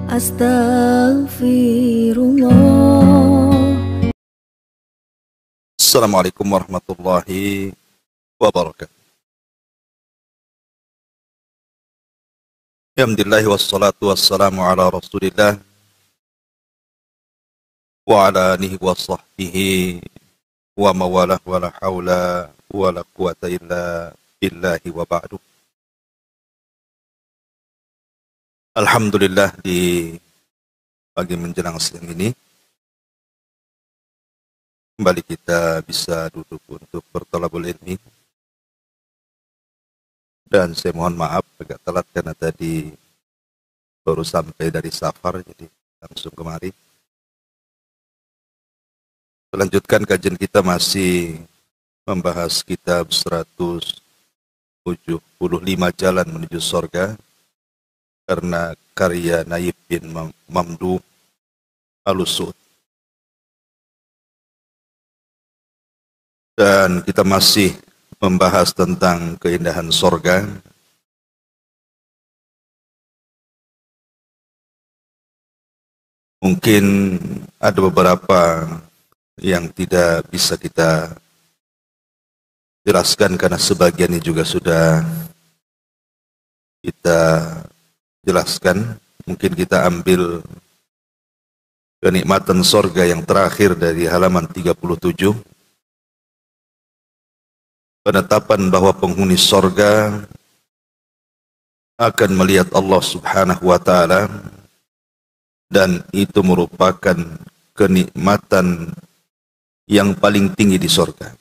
Astaghfirullah. Assalamualaikum warahmatullahi wabarakatuh. Alhamdulillah wassalatu wassalamu ala Rasulillah wa ala alihi wa sahbihi wa mawalah wa la hawla wa la quwata illa billahi wa ba'du. Alhamdulillah, di pagi menjelang siang ini kembali kita bisa duduk untuk bertolabul ilmi. Dan saya mohon maaf agak telat karena tadi baru sampai dari safar, jadi langsung kemari. Melanjutkan kajian kita masih membahas kitab 175 Jalan Menuju Surga karena karya Naib bin Mamduh Al-Usud. Dan kita masih membahas tentang keindahan surga. Mungkin ada beberapa yang tidak bisa kita jelaskan karena sebagiannya juga sudah kita jelaskan. Mungkin kita ambil kenikmatan surga yang terakhir dari halaman 37. Penetapan bahwa penghuni surga akan melihat Allah Subhanahu wa Ta'ala, dan itu merupakan kenikmatan yang paling tinggi di surga.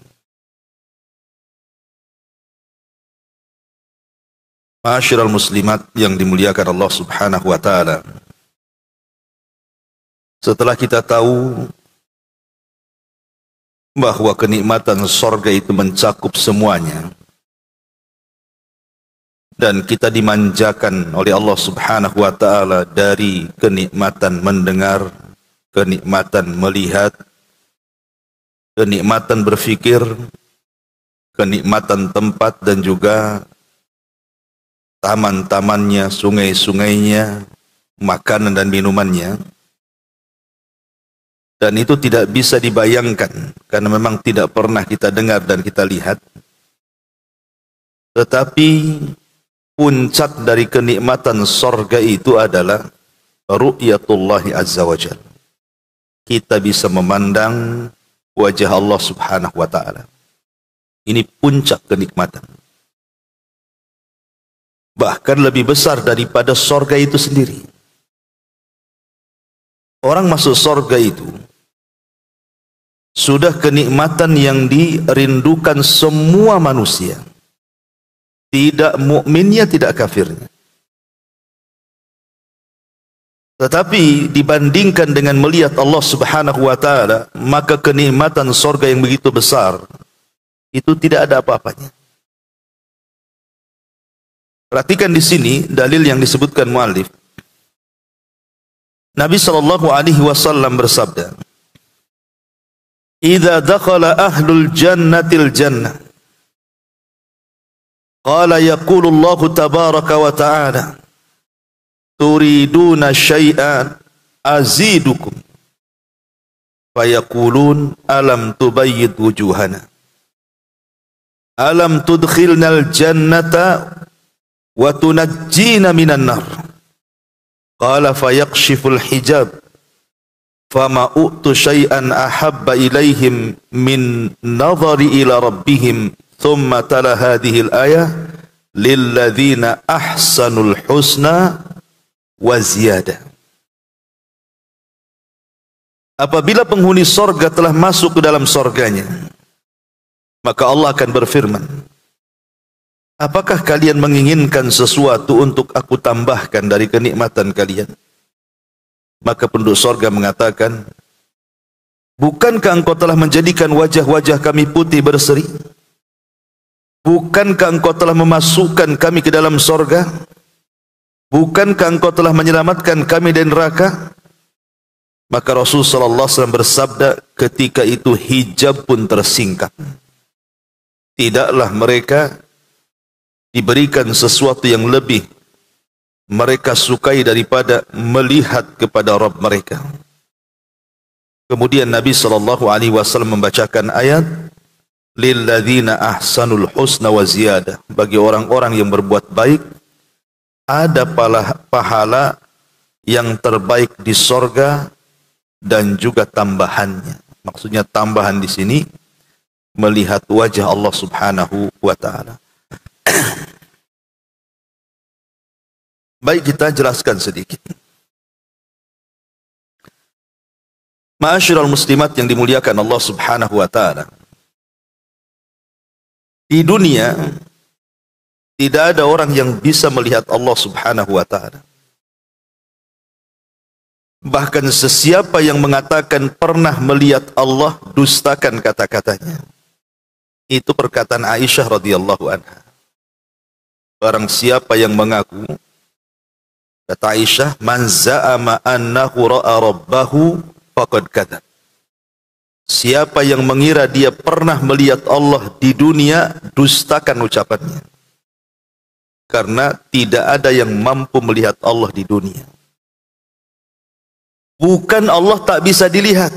Ma'asyiral muslimat yang dimuliakan Allah Subhanahu wa Ta'ala, setelah kita tahu bahwa kenikmatan surga itu mencakup semuanya, dan kita dimanjakan oleh Allah Subhanahu wa Ta'ala dari kenikmatan mendengar, kenikmatan melihat, kenikmatan berfikir, kenikmatan tempat, dan juga taman-tamannya, sungai-sungainya, makanan dan minumannya. Dan itu tidak bisa dibayangkan karena memang tidak pernah kita dengar dan kita lihat. Tetapi puncak dari kenikmatan surga itu adalah ru'yatullahi azza wa jalla. Kita bisa memandang wajah Allah Subhanahu wa Ta'ala. Ini puncak kenikmatan. Bahkan lebih besar daripada surga itu sendiri. Orang masuk surga itu sudah kenikmatan yang dirindukan semua manusia. Tidak mukminnya, tidak kafirnya. Tetapi dibandingkan dengan melihat Allah Subhanahu wa Ta'ala, maka kenikmatan surga yang begitu besar itu tidak ada apa-apanya. Perhatikan di sini dalil yang disebutkan muallif. Nabi sallallahu alaihi wasallam bersabda, "Idza dakhala ahlul jannatil jannah, qala yaqulu Allah tabaraka wa ta'ala, turiduna syai'an azidukum, fayaqulun alam tubayyid wujuhana, alam tudkhilnal jannata wa tunajjina minan nar." Qala fayaqshiful hijab, fama u'tu syai'an ahabba ilaihim min nadhari ila rabbihim, thumma tala hadhil ayah, lilladzina ahsanul husna wa ziyadah. Apabila penghuni sorga telah masuk ke dalam sorganya, maka Allah akan berfirman, apakah kalian menginginkan sesuatu untuk aku tambahkan dari kenikmatan kalian? Maka penduduk sorga mengatakan, bukankah engkau telah menjadikan wajah-wajah kami putih berseri? Bukankah engkau telah memasukkan kami ke dalam sorga? Bukankah engkau telah menyelamatkan kami dari neraka? Maka Rasulullah SAW bersabda, ketika itu hijab pun tersingkap. Tidaklah mereka diberikan sesuatu yang lebih mereka sukai daripada melihat kepada Rabb mereka. Kemudian Nabi SAW membacakan ayat lilladzina ahsanul husna wa ziyadah, bagi orang-orang yang berbuat baik ada pahala yang terbaik di sorga dan juga tambahannya. Maksudnya tambahan di sini melihat wajah Allah Subhanahu wa taala. Baik, kita jelaskan sedikit. Ma'asyiral muslimat yang dimuliakan Allah Subhanahu wa taala. Di dunia tidak ada orang yang bisa melihat Allah Subhanahu wa taala. Bahkan sesiapa yang mengatakan pernah melihat Allah, dustakan kata-katanya. Itu perkataan Aisyah radhiyallahu anha. Barang siapa yang mengaku, kata Aisyah, man za'ama annahu ra'a rabbahu faqad kadzab. Siapa yang mengira dia pernah melihat Allah di dunia, dustakan ucapannya. Karena tidak ada yang mampu melihat Allah di dunia. Bukan Allah tak bisa dilihat,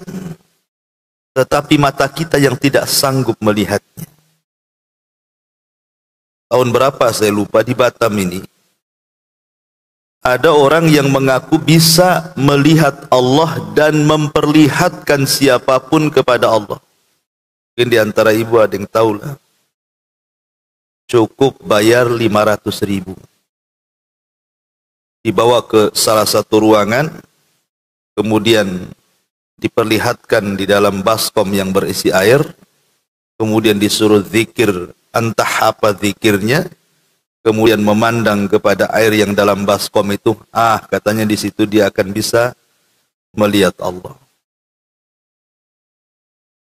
tetapi mata kita yang tidak sanggup melihatnya. Tahun berapa saya lupa, di Batam ini ada orang yang mengaku bisa melihat Allah dan memperlihatkan siapapun kepada Allah. Mungkin di antara ibu ada yang tahu lah. Cukup bayar 500.000. Dibawa ke salah satu ruangan, kemudian diperlihatkan di dalam baskom yang berisi air, kemudian disuruh zikir, entah apa zikirnya, kemudian memandang kepada air yang dalam baskom itu, katanya di situ dia akan bisa melihat Allah.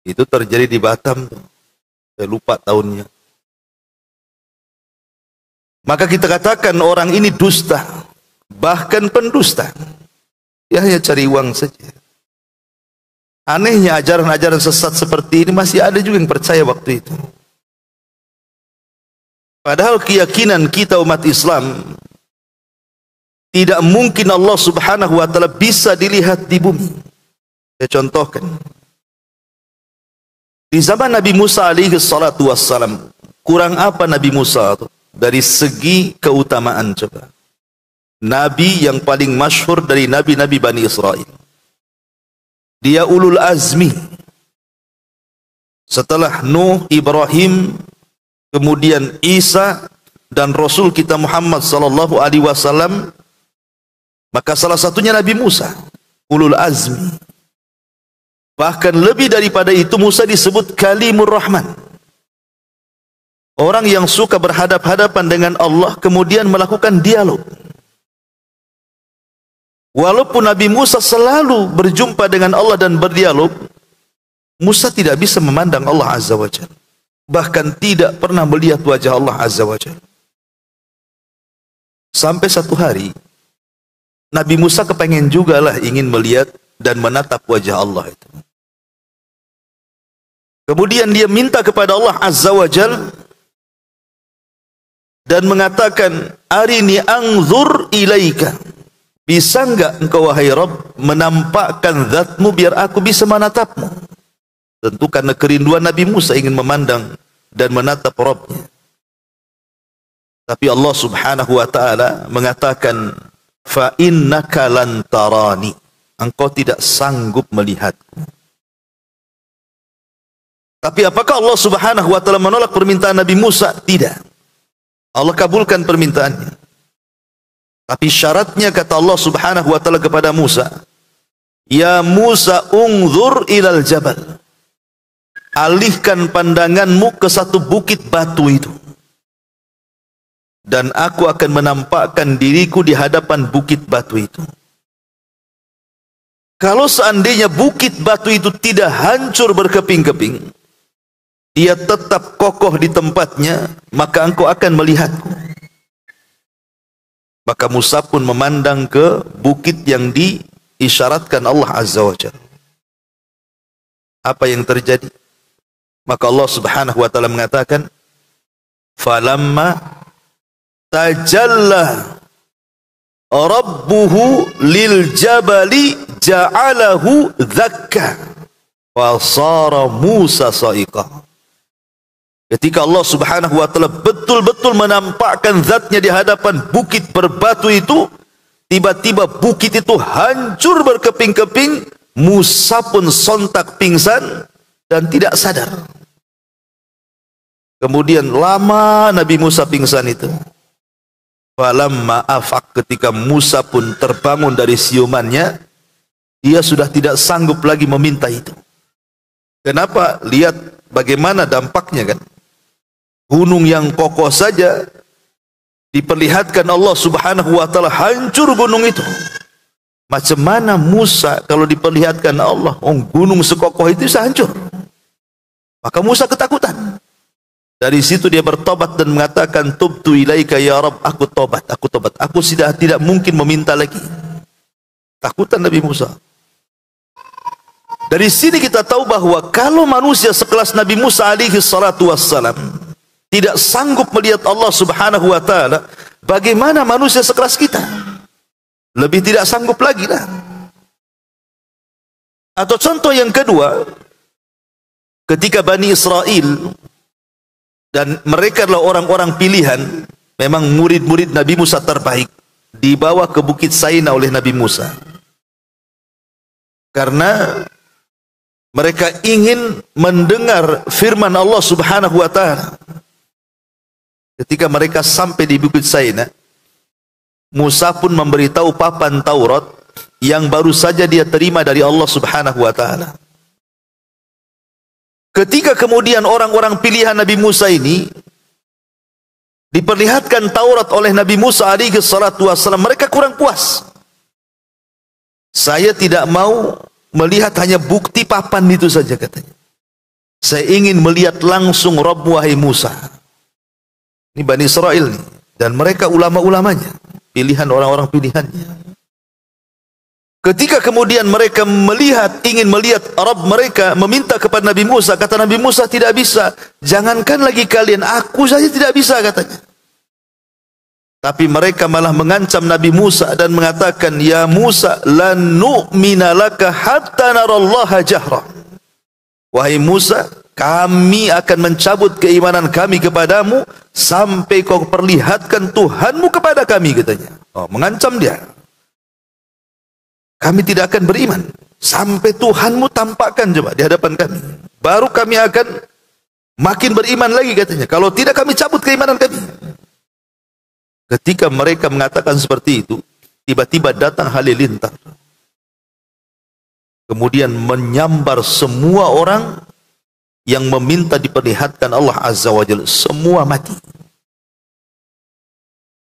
Itu terjadi di Batam, saya lupa tahunnya. Maka kita katakan orang ini dusta, bahkan pendusta. Dia hanya cari uang saja. Anehnya ajaran-ajaran sesat seperti ini masih ada juga yang percaya waktu itu. Padahal keyakinan kita umat Islam, tidak mungkin Allah Subhanahu wa taala bisa dilihat di bumi. Saya contohkan. Di zaman Nabi Musa alaihi salatu wassalam, kurang apa Nabi Musa itu dari segi keutamaan coba? Nabi yang paling masyhur dari nabi-nabi Bani Israel. Dia ulul azmi. Setelah Nuh, Ibrahim, kemudian Isa dan Rasul kita Muhammad sallallahu alaihi wasallam, maka salah satunya Nabi Musa, ulul azmi. Bahkan lebih daripada itu, Musa disebut Kalimur Rahman. Orang yang suka berhadap-hadapan dengan Allah kemudian melakukan dialog. Walaupun Nabi Musa selalu berjumpa dengan Allah dan berdialog, Musa tidak bisa memandang Allah Azza wa Jalla. Bahkan tidak pernah melihat wajah Allah Azza wa Jalla. Sampai satu hari, Nabi Musa kepengen jugalah ingin melihat dan menatap wajah Allah itu. Kemudian dia minta kepada Allah Azza wa Jalla dan mengatakan, arini anzur ilaika. Bisa enggak engkau wahai Rabb menampakkan zatmu biar aku bisa menatapmu? Tentu karena kerinduan Nabi Musa ingin memandang dan menatap Rabbnya. Tapi Allah Subhanahu wa taala mengatakan, fa innaka lan tarani. Engkau tidak sanggup melihatku. Tapi apakah Allah Subhanahu wa taala menolak permintaan Nabi Musa? Tidak. Allah kabulkan permintaannya. Tapi syaratnya kata Allah Subhanahu wa taala kepada Musa, ya Musa unzur ilal jabal. Alihkan pandanganmu ke satu bukit batu itu. Dan aku akan menampakkan diriku di hadapan bukit batu itu. Kalau seandainya bukit batu itu tidak hancur berkeping-keping, dia tetap kokoh di tempatnya, maka engkau akan melihatku. Maka Musa pun memandang ke bukit yang diisyaratkan Allah Azza wa Jalla. Apa yang terjadi? Maka Allah Subhanahu wa taala mengatakan, falamma tajalla rabbuhu lil jabali ja'alahu dzakka wa sara Musa sa'iqa. Ketika Allah Subhanahu wa taala betul-betul menampakkan zatnya di hadapan bukit berbatu itu, tiba-tiba bukit itu hancur berkeping-keping, Musa pun sontak pingsan dan tidak sadar. Kemudian lama Nabi Musa pingsan itu. Falamma afaq, ketika Musa pun terbangun dari siumannya, dia sudah tidak sanggup lagi meminta itu. Kenapa? Lihat bagaimana dampaknya kan. Gunung yang kokoh saja diperlihatkan Allah Subhanahu wa taala hancur gunung itu. Macam mana Musa kalau diperlihatkan Allah, gunung sekokoh itu bisa hancur? Maka Musa ketakutan. Dari situ dia bertobat dan mengatakan, tubtu ilaika ya Rabb, aku tobat. Aku sudah tidak mungkin meminta lagi. Takutan Nabi Musa. Dari sini kita tahu bahwa kalau manusia sekelas Nabi Musa alaihi salatu wassalam tidak sanggup melihat Allah Subhanahu wa taala, bagaimana manusia sekelas kita? Lebih tidak sanggup lagi lah. Atau contoh yang kedua, ketika Bani Israel, dan mereka adalah orang-orang pilihan, memang murid-murid Nabi Musa terbaik, dibawa ke Bukit Saina oleh Nabi Musa. Karena mereka ingin mendengar firman Allah Subhanahu wa taala. Ketika mereka sampai di Bukit Saina, Musa pun memberitahu papan Taurat yang baru saja dia terima dari Allah Subhanahu wa taala. Ketika kemudian orang-orang pilihan Nabi Musa ini diperlihatkan Taurat oleh Nabi Musa alaihi salatu wassalam, mereka kurang puas. Saya tidak mau melihat hanya bukti papan itu saja, katanya. Saya ingin melihat langsung Rabb wahai Musa. Ini Bani Israel nih, dan mereka ulama-ulamanya, pilihan orang-orang pilihannya. Ketika kemudian mereka ingin melihat Rabb mereka, meminta kepada Nabi Musa, kata Nabi Musa, tidak bisa. Jangankan lagi kalian, aku saja tidak bisa, katanya. Tapi mereka malah mengancam Nabi Musa dan mengatakan, ya Musa, lan nu'mina laka hatta narallaha jahra. Wahai Musa, kami akan mencabut keimanan kami kepadamu sampai kau perlihatkan Tuhanmu kepada kami, katanya. Mengancam dia. Kami tidak akan beriman sampai Tuhanmu tampakkan coba di hadapan kami. Baru kami akan makin beriman lagi, katanya. Kalau tidak, kami cabut keimanan kami. Ketika mereka mengatakan seperti itu, tiba-tiba datang halilintar. Kemudian menyambar semua orang yang meminta diperlihatkan Allah Azza wa Jalla. Semua mati.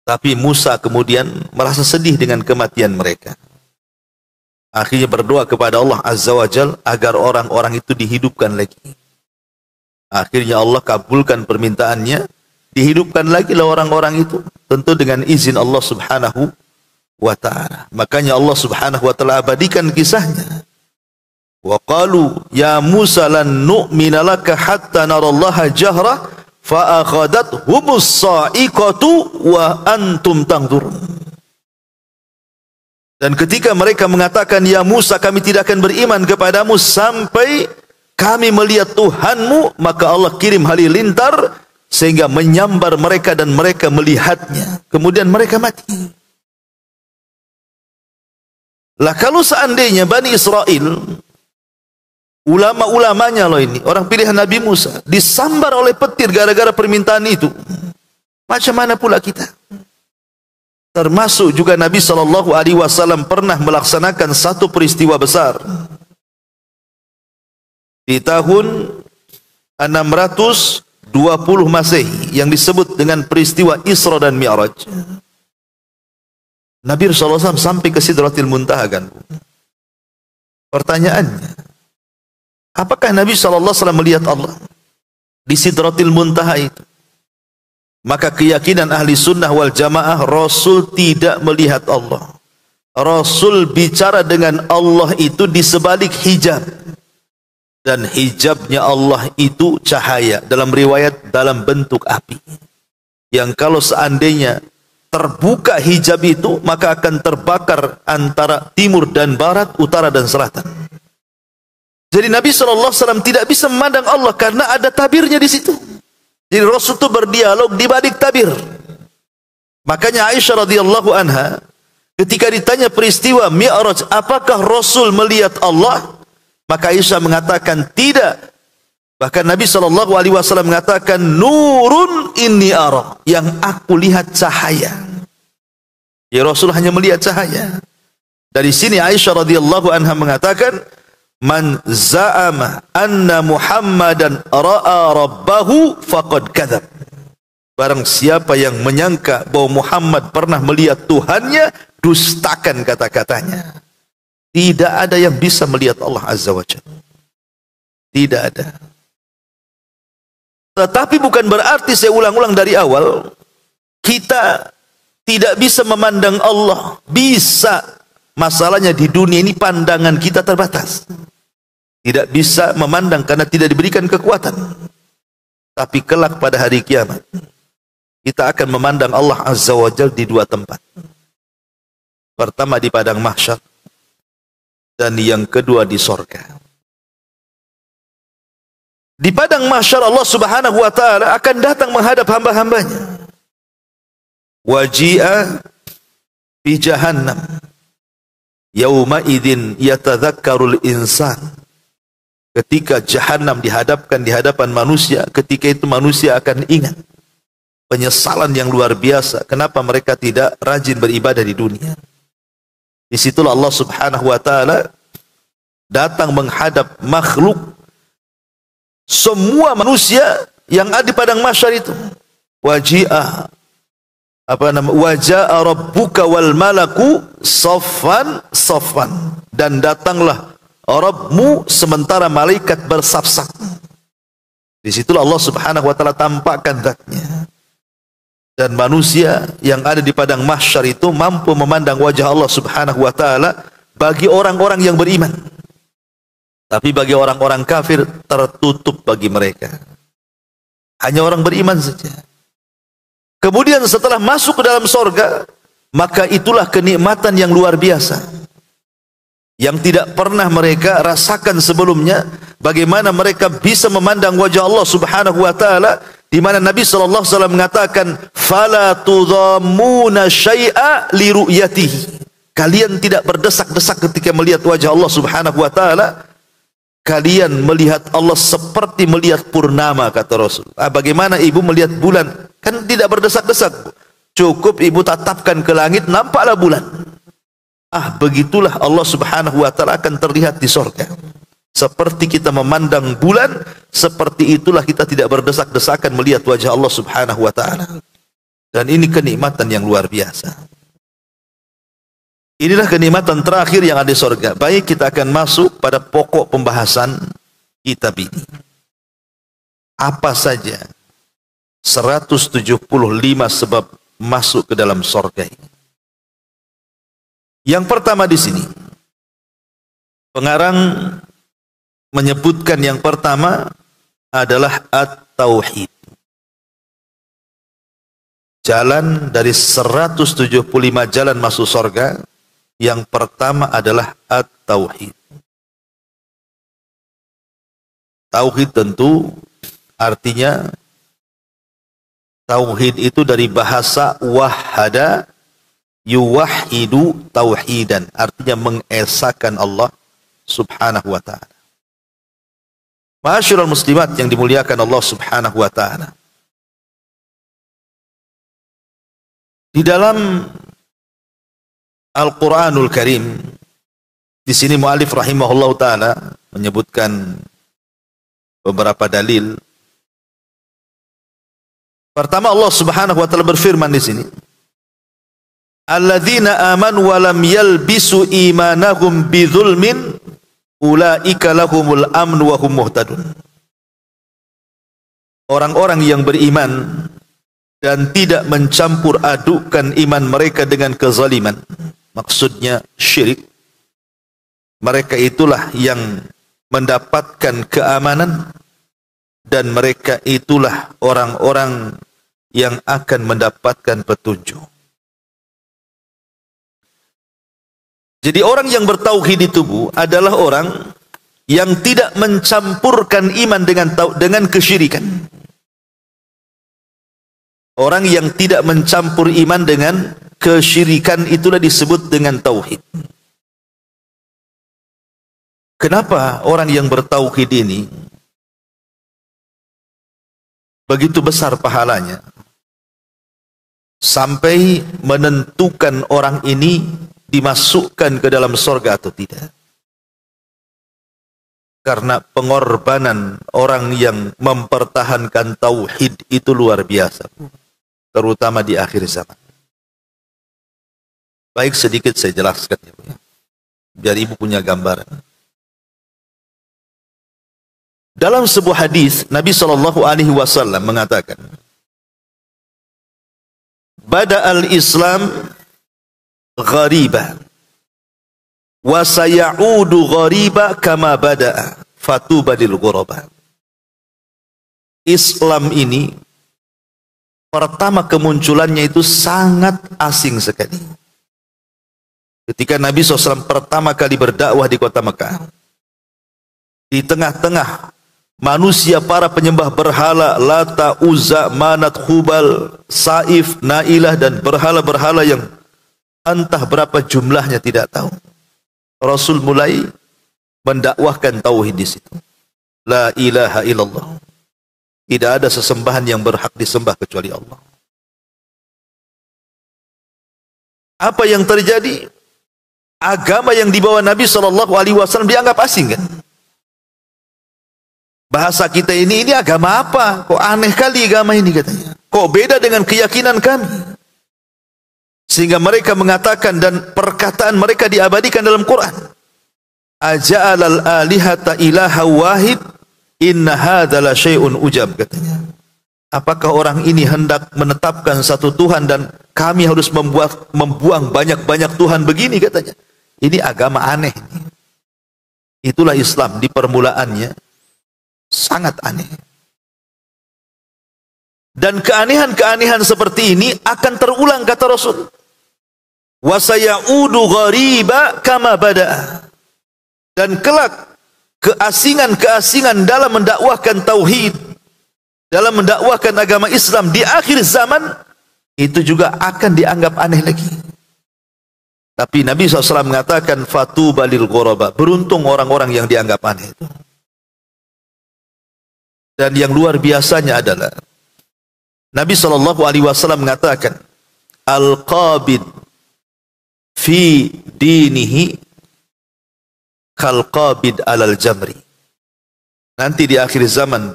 Tapi Musa kemudian merasa sedih dengan kematian mereka. Akhirnya berdoa kepada Allah Azza wa Jalla agar orang-orang itu dihidupkan lagi. Akhirnya Allah kabulkan permintaannya. Dihidupkan lagi lah orang-orang itu, tentu dengan izin Allah Subhanahu wa ta'ala. Makanya Allah Subhanahu wa ta'ala abadikan kisahnya. Wa qalu ya Musa lan nu'mina laka hatta narallaha jahra fa akhadathhumus sa'iqatu wa antum tanzurun. Dan ketika mereka mengatakan, ya Musa, kami tidak akan beriman kepadamu sampai kami melihat Tuhanmu, maka Allah kirim halilintar sehingga menyambar mereka dan mereka melihatnya. Kemudian mereka mati. Lah kalau seandainya Bani Israel, ulama-ulamanya loh ini, orang pilihan Nabi Musa, disambar oleh petir gara-gara permintaan itu, macam mana pula kita? Termasuk juga Nabi SAW pernah melaksanakan satu peristiwa besar. Di tahun 620 Masehi yang disebut dengan peristiwa Isra dan Mi'raj. Nabi SAW sampai ke Sidratil Muntaha kan. Pertanyaannya, apakah Nabi SAW melihat Allah di Sidratil Muntaha itu? Maka keyakinan ahli sunnah wal jamaah, Rasul tidak melihat Allah. Rasul bicara dengan Allah itu di sebalik hijab. Dan hijabnya Allah itu cahaya, dalam riwayat dalam bentuk api, yang kalau seandainya terbuka hijab itu, maka akan terbakar antara timur dan barat, utara dan selatan. Jadi Nabi SAW tidak bisa memandang Allah karena ada tabirnya di situ. Jadi Rasul itu berdialog di balik tabir. Makanya Aisyah radhiyallahu anha ketika ditanya peristiwa Mi'raj, apakah Rasul melihat Allah? Maka Aisyah mengatakan tidak. Bahkan Nabi SAW mengatakan, nurun inni ara, yang aku lihat cahaya. Ya, Rasul hanya melihat cahaya. Dari sini Aisyah radhiyallahu anha mengatakan, man za'ama anna Muhammadan ra'a rabbahu faqad kadzab. Barang siapa yang menyangka bahwa Muhammad pernah melihat Tuhannya, dustakan kata-katanya. Tidak ada yang bisa melihat Allah Azza wa Jalla. Tidak ada. Tetapi bukan berarti, saya ulang-ulang dari awal, kita tidak bisa memandang Allah. Bisa. Masalahnya di dunia ini pandangan kita terbatas. Tidak bisa memandang karena tidak diberikan kekuatan. Tapi kelak pada hari kiamat, kita akan memandang Allah Azza wa Jalla di dua tempat. Pertama di padang mahsyar, dan yang kedua di sorga. Di padang mahsyar Allah Subhanahu wa ta'ala akan datang menghadap hamba-hambanya. Waji'a fi jahannam yauma idzin yatadzakkarul insan. Ketika Jahannam dihadapkan di hadapan manusia, ketika itu manusia akan ingat penyesalan yang luar biasa. Kenapa mereka tidak rajin beribadah di dunia? Disitulah Allah Subhanahu wa ta'ala datang menghadap makhluk, semua manusia yang ada di padang mahsyar itu. Waji'a waja'a rabbuka wal malaku saffan saffan, dan datanglah Rabbmu sementara malaikat bersaf-saf. Disitulah Allah Subhanahu wa ta'ala tampakkan zatnya. Dan manusia yang ada di padang mahsyar itu mampu memandang wajah Allah Subhanahu wa ta'ala bagi orang-orang yang beriman. Tapi bagi orang-orang kafir tertutup bagi mereka. Hanya orang beriman saja. Kemudian setelah masuk ke dalam sorga, maka itulah kenikmatan yang luar biasa yang tidak pernah mereka rasakan sebelumnya. Bagaimana mereka bisa memandang wajah Allah Subhanahu wa ta'ala, di mana Nabi SAW mengatakan, fala tudhammuna syai'a li ru'yatihi. Kalian tidak berdesak-desak ketika melihat wajah Allah Subhanahu wa ta'ala. Kalian melihat Allah seperti melihat purnama, kata Rasul. Bagaimana ibu melihat bulan? Kan tidak berdesak-desak. Cukup ibu tatapkan ke langit, nampaklah bulan. Begitulah Allah Subhanahu wa ta'ala akan terlihat di sorga. Seperti kita memandang bulan, seperti itulah kita tidak berdesak-desakan melihat wajah Allah Subhanahu wa ta'ala. Dan ini kenikmatan yang luar biasa. Inilah kenikmatan terakhir yang ada di sorga. Baik, kita akan masuk pada pokok pembahasan kitab ini. Apa saja 175 sebab masuk ke dalam sorga ini? Yang pertama di sini, pengarang menyebutkan yang pertama adalah at-tauhid. Jalan dari 175 jalan masuk surga, yang pertama adalah at-tauhid. Tauhid tentu artinya, tauhid itu dari bahasa wahada yuwahidu tauhidan, artinya mengesahkan Allah Subhanahu wa ta'ala. Ma'asyiral muslimat yang dimuliakan Allah Subhanahu wa ta'ala, di dalam Al-Quranul Karim, di sini mu'alif rahimahullah ta'ala menyebutkan beberapa dalil. Pertama, Allah Subhanahu wa ta'ala berfirman di sini, alladzina amanu wa lam yalbisu imanahum bidzulmin ulaika lahumul amnu wa hum muhtadun. Orang-orang yang beriman dan tidak mencampur adukkan iman mereka dengan kezaliman, maksudnya syirik, mereka itulah yang mendapatkan keamanan, dan mereka itulah orang-orang yang akan mendapatkan petunjuk. Jadi orang yang bertauhid itu Bu, adalah orang yang tidak mencampurkan iman dengan kesyirikan. Orang yang tidak mencampur iman dengan kesyirikan itulah disebut dengan tauhid. Kenapa orang yang bertauhid ini begitu besar pahalanya sampai menentukan orang ini dimasukkan ke dalam surga atau tidak? Karena pengorbanan orang yang mempertahankan tauhid itu luar biasa, terutama di akhir zaman. Baik, sedikit saya jelaskan ya, biar ibu punya gambaran. Dalam sebuah hadis Nabi SAW mengatakan, Bada'al Islam ghariba wa sayaudu ghariba kama bada'a fatuba lil ghuraba. Islam ini pertama kemunculannya itu sangat asing sekali. Ketika Nabi SAW pertama kali berdakwah di kota Mekah, di tengah-tengah manusia para penyembah berhala Lata, Uzza, Manat, Hubal, Saif, Nailah dan berhala-berhala yang entah berapa jumlahnya tidak tahu. Rasul mulai mendakwahkan tauhid di situ. La ilaha illallah. Tidak ada sesembahan yang berhak disembah kecuali Allah. Apa yang terjadi? Agama yang dibawa Nabi SAW dianggap asing kan? Bahasa kita ini agama apa? Kok aneh kali agama ini katanya. Kok beda dengan keyakinan kami? Sehingga mereka mengatakan dan perkataan mereka diabadikan dalam Quran. Aja'alal alihata ilaha wahid inna hadza la syai'un ujab katanya. Apakah orang ini hendak menetapkan satu Tuhan dan kami harus membuang banyak-banyak Tuhan begini katanya. Ini agama aneh. Itulah Islam di permulaannya sangat aneh. Dan keanehan-keanehan seperti ini akan terulang kata Rasul. Wa sayaudu ghariba kama bada'a. Dan kelak keasingan-keasingan dalam mendakwahkan tauhid, dalam mendakwahkan agama Islam di akhir zaman itu juga akan dianggap aneh lagi. Tapi Nabi SAW mengatakan fatuba lil ghuraba, beruntung orang-orang yang dianggap aneh itu. Dan yang luar biasanya adalah Nabi SAW mengatakan al-qabid fi dinihi kal-qabid alal jamri. Nanti di akhir zaman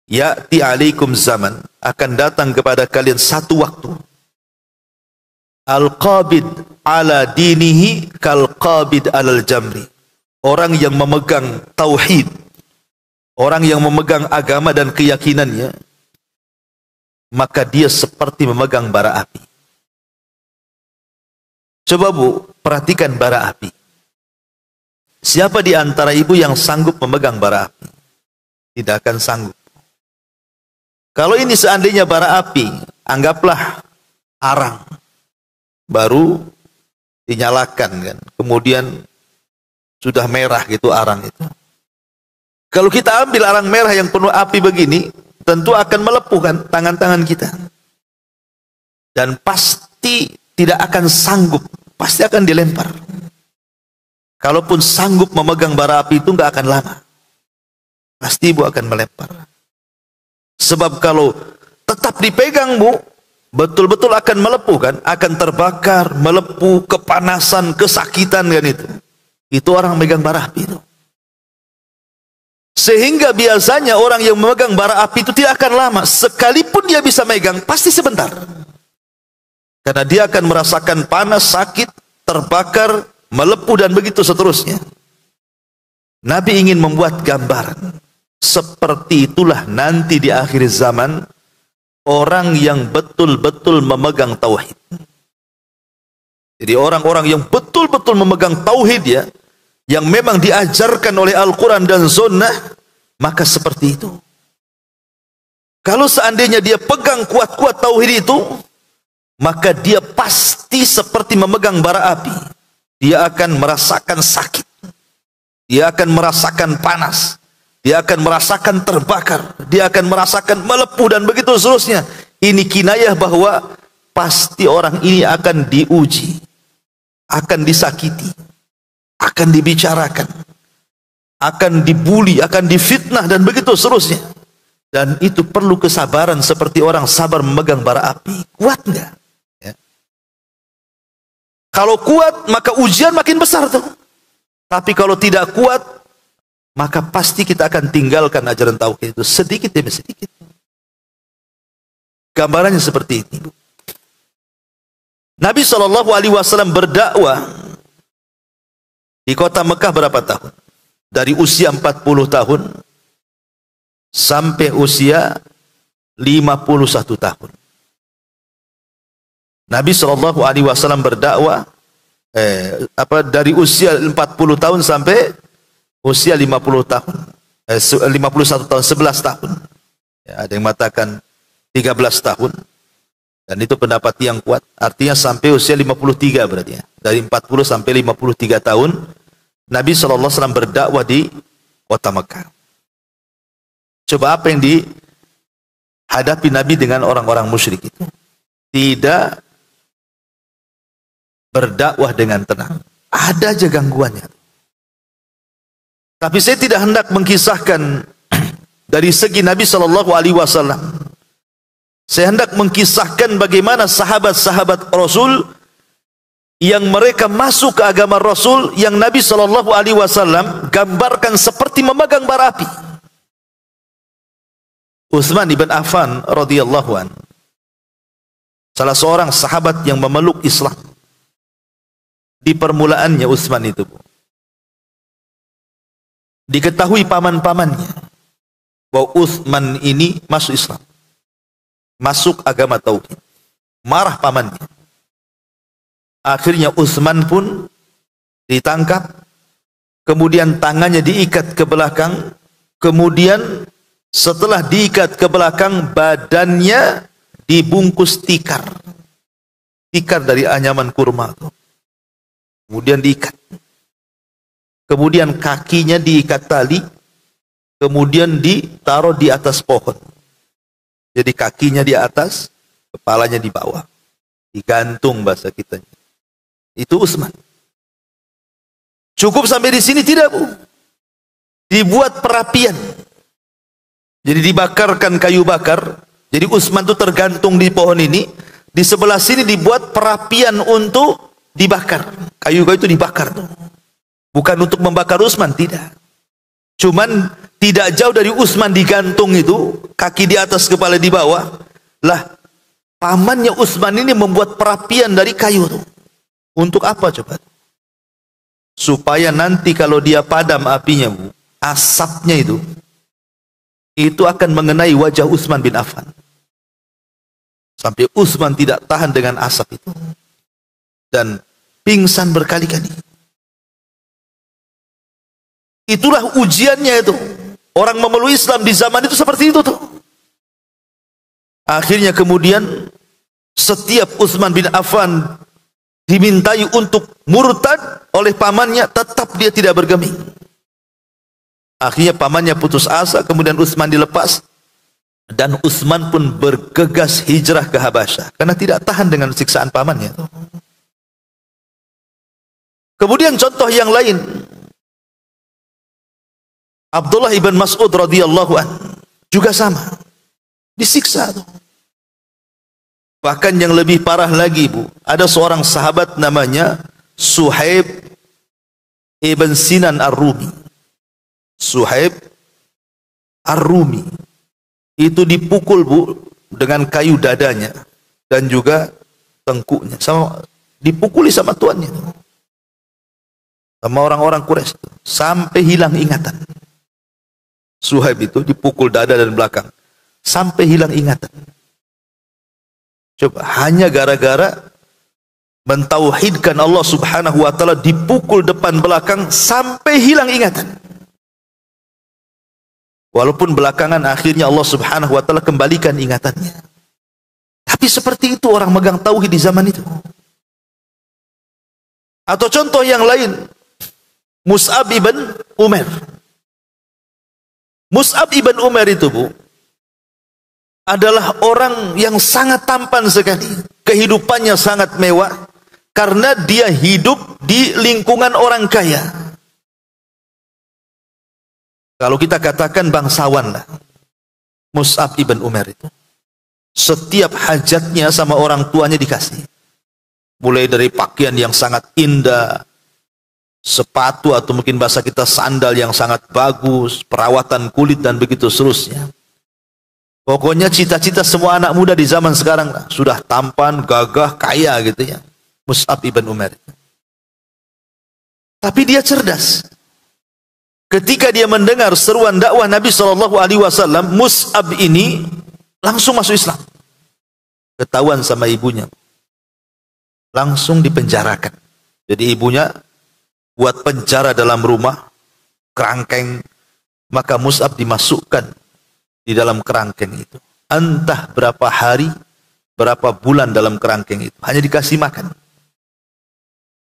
ya'ti alaikum zaman, akan datang kepada kalian satu waktu, al-qabid ala dinihi kal-qabid alal jamri. Orang yang memegang tauhid, orang yang memegang agama dan keyakinannya, maka dia seperti memegang bara api. Coba Bu, perhatikan bara api. Siapa di antara ibu yang sanggup memegang bara api? Tidak akan sanggup. Kalau ini seandainya bara api, anggaplah arang, baru dinyalakan kan, kemudian sudah merah gitu arang itu. Kalau kita ambil arang merah yang penuh api begini, tentu akan melepuhkan tangan-tangan kita. Dan pasti tidak akan sanggup, pasti akan dilempar. Kalaupun sanggup memegang bara api itu nggak akan lama. Pasti ibu akan melempar. Sebab kalau tetap dipegang Bu, betul-betul akan melepuh kan, akan terbakar, melepuh, kepanasan, kesakitan kan itu. Itu orang memegang bara api itu. Sehingga biasanya orang yang memegang bara api itu tidak akan lama. Sekalipun dia bisa megang, pasti sebentar. Karena dia akan merasakan panas, sakit, terbakar, melepuh dan begitu seterusnya. Nabi ingin membuat gambaran. Seperti itulah nanti di akhir zaman orang yang betul-betul memegang tauhid. Jadi orang-orang yang betul-betul memegang tauhid ya, yang memang diajarkan oleh Al-Quran dan Sunnah, maka seperti itu. Kalau seandainya dia pegang kuat-kuat tauhid itu, maka dia pasti seperti memegang bara api. dia akan merasakan sakit, dia akan merasakan panas, dia akan merasakan terbakar, dia akan merasakan melepuh dan begitu seterusnya. Ini kinayah bahwa pasti orang ini akan diuji, akan disakiti, akan dibicarakan, akan dibuli, akan difitnah dan begitu seterusnya. Dan itu perlu kesabaran seperti orang sabar memegang bara api. Kuat enggak? Ya. Kalau kuat maka ujian makin besar tuh. Tapi kalau tidak kuat maka pasti kita akan tinggalkan ajaran tauhid itu sedikit demi sedikit. Gambarannya seperti ini, Bu. Nabi SAW berdakwah di kota Mekah berapa tahun? Dari usia 40 tahun sampai usia 51 tahun. Nabi SAW berdakwah dari usia 40 tahun sampai usia 50 tahun, 51 tahun, 11 tahun. Ya, ada yang mengatakan 13 tahun. Dan itu pendapat yang kuat. Artinya sampai usia 53 berarti ya. Dari 40 sampai 53 tahun Nabi SAW berdakwah di kota Mekah. Coba apa yang dihadapi Nabi dengan orang-orang musyrik itu? Tidak berdakwah dengan tenang. Ada aja gangguannya. Tapi saya tidak hendak mengkisahkan dari segi Nabi SAW. Saya hendak mengkisahkan bagaimana sahabat-sahabat Rasul yang mereka masuk ke agama Rasul, yang Nabi SAW gambarkan seperti memegang bara api. Utsman ibn Affan radhiyallahu anhu, salah seorang sahabat yang memeluk Islam. Di permulaannya Utsman itu, diketahui paman-pamannya bahwa Utsman ini masuk Islam, masuk agama tauhid. Marah pamannya. Akhirnya Utsman pun ditangkap, kemudian tangannya diikat ke belakang, kemudian setelah diikat ke belakang badannya dibungkus tikar. Tikar dari anyaman kurma itu. Kemudian diikat. Kemudian kakinya diikat tali, kemudian ditaruh di atas pohon. Jadi kakinya di atas, kepalanya di bawah. Digantung bahasa kita. Itu Utsman. Cukup sampai di sini tidak, Bu? Dibuat perapian. Jadi dibakarkan kayu bakar. Jadi Utsman itu tergantung di pohon ini. Di sebelah sini dibuat perapian untuk dibakar. Kayu-kayu itu dibakar tuh. Bukan untuk membakar Utsman, tidak. Cuman tidak jauh dari Utsman digantung itu, kaki di atas, kepala di bawah. Lah, pamannya Utsman ini membuat perapian dari kayu tuh. Untuk apa coba? Supaya nanti kalau dia padam apinya, Bu, asapnya itu akan mengenai wajah Utsman bin Affan. Sampai Utsman tidak tahan dengan asap itu. Dan pingsan berkali-kali. Itulah ujiannya itu. Orang memeluk Islam di zaman itu seperti itu tuh. Akhirnya kemudian setiap Utsman bin Affan dimintai untuk murtad oleh pamannya, tetap dia tidak bergeming. Akhirnya pamannya putus asa, kemudian Utsman dilepas. Dan Utsman pun bergegas hijrah ke Habasyah karena tidak tahan dengan siksaan pamannya. Kemudian contoh yang lain, Abdullah ibn Mas'ud radhiyallahu anhu juga sama, disiksa tuh. Bahkan yang lebih parah lagi, Bu, ada seorang sahabat namanya Suhaib ibn Sinan Ar-Rumi. Suhaib Ar-Rumi itu dipukul, Bu, dengan kayu dadanya dan juga tengkuknya, sama dipukuli sama tuannya, sama orang-orang Quraisy sampai hilang ingatan. Suhaib itu dipukul dada dan belakang sampai hilang ingatan. Coba, hanya gara-gara mentauhidkan Allah Subhanahu wa taala dipukul depan belakang sampai hilang ingatan. Walaupun belakangan akhirnya Allah Subhanahu wa taala kembalikan ingatannya. Tapi seperti itu orang megang tauhid di zaman itu. Atau contoh yang lain, Mus'ab ibn Umair. Mus'ab ibn Umair itu, Bu, adalah orang yang sangat tampan sekali. Kehidupannya sangat mewah karena dia hidup di lingkungan orang kaya. Kalau kita katakan bangsawan lah, Mus'ab ibn Umair itu. Setiap hajatnya sama orang tuanya dikasih. Mulai dari pakaian yang sangat indah, sepatu atau mungkin bahasa kita sandal yang sangat bagus, perawatan kulit dan begitu seterusnya. Pokoknya cita-cita semua anak muda di zaman sekarang lah, sudah tampan, gagah, kaya gitu ya. Mus'ab ibn Umair. Tapi dia cerdas. Ketika dia mendengar seruan dakwah Nabi SAW, Mus'ab ini langsung masuk Islam. Ketahuan sama ibunya, langsung dipenjarakan. Jadi ibunya buat penjara dalam rumah, kerangkeng, maka Mus'ab dimasukkan di dalam kerangkeng itu. Entah berapa hari, berapa bulan dalam kerangkeng itu. Hanya dikasih makan.